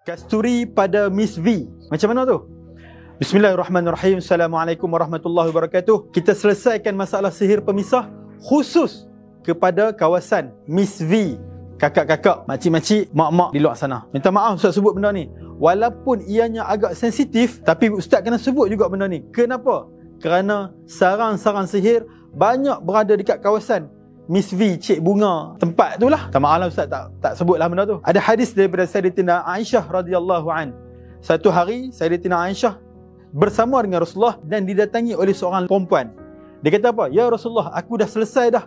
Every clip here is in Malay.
Kasturi pada Miss V. Macam mana tu? Bismillahirrahmanirrahim. Assalamualaikum warahmatullahi wabarakatuh. Kita selesaikan masalah sihir pemisah khusus kepada kawasan Miss V. Kakak-kakak, makcik-makcik, mak-mak di luar sana. Minta maaf Ustaz sebut benda ni. Walaupun ianya agak sensitif, tapi Ustaz kena sebut juga benda ni. Kenapa? Kerana sarang-sarang sihir banyak berada dekat kawasan Miss V, Cik Bunga, tempat tu lah. Tak maaf Ustaz tak sebutlah benda tu. Ada hadis daripada Sayyidatina Aisyah radhiyallahu an. Satu hari Sayyidatina Aisyah bersama dengan Rasulullah dan didatangi oleh seorang perempuan. Dia kata apa? Ya Rasulullah, aku dah selesai dah.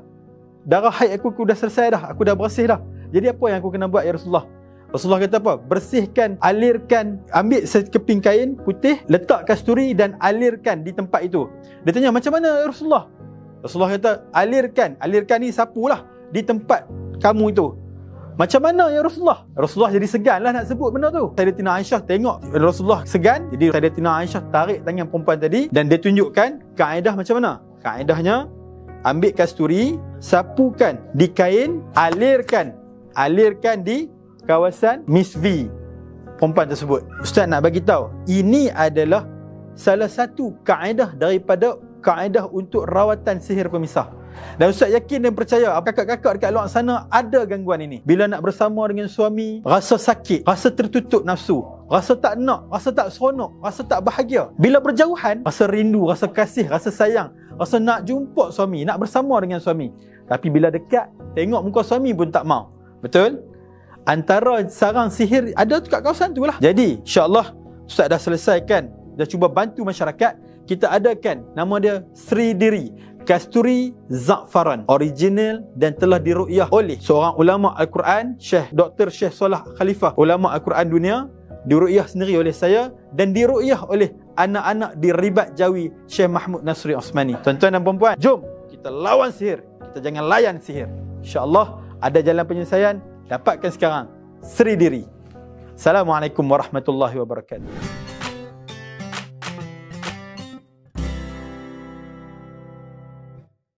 Darah haid aku dah selesai dah. Aku dah bersih dah. Jadi apa yang aku kena buat ya Rasulullah? Rasulullah kata apa? Bersihkan, alirkan, ambil sekeping kain putih, letak kasturi dan alirkan di tempat itu. Dia tanya, macam mana ya Rasulullah? Rasulullah kata, alirkan ni sapulah di tempat kamu itu. Macam mana ya Rasulullah? Rasulullah jadi segan lah nak sebut benda tu. Sayyidatina Aisyah tengok Rasulullah segan, jadi Sayyidatina Aisyah tarik tangan perempuan tadi dan dia tunjukkan kaedah macam mana. Kaedahnya, ambil kasturi, sapukan di kain, alirkan di kawasan Miss V, perempuan tersebut. Ustaz nak bagi tahu, ini adalah salah satu kaedah daripada kaedah untuk rawatan sihir pemisah. Dan Ustaz yakin dan percaya kakak-kakak dekat luar sana ada gangguan ini. Bila nak bersama dengan suami, rasa sakit, rasa tertutup nafsu, rasa tak nak, rasa tak seronok, rasa tak bahagia. Bila berjauhan, rasa rindu, rasa kasih, rasa sayang, rasa nak jumpa suami, nak bersama dengan suami. Tapi bila dekat, tengok muka suami pun tak mau. Betul? Antara sarang sihir ada dekat kawasan tu lah. Jadi insya-Allah Ustaz dah selesaikan, dah cuba bantu masyarakat. Kita adakan nama dia Sri Diri Kasturi Za'faran, original dan telah diruqyah oleh seorang ulama Al-Quran, Dr. Syekh Salah Khalifah, ulama Al-Quran dunia. Diruqyah sendiri oleh saya dan diruqyah oleh anak-anak di Ribat Jawi, Syekh Mahmud Nasri Osmani. Tuan-tuan dan puan-puan, jom kita lawan sihir. Kita jangan layan sihir. InsyaAllah ada jalan penyelesaian. Dapatkan sekarang Sri Diri. Assalamualaikum warahmatullahi wabarakatuh.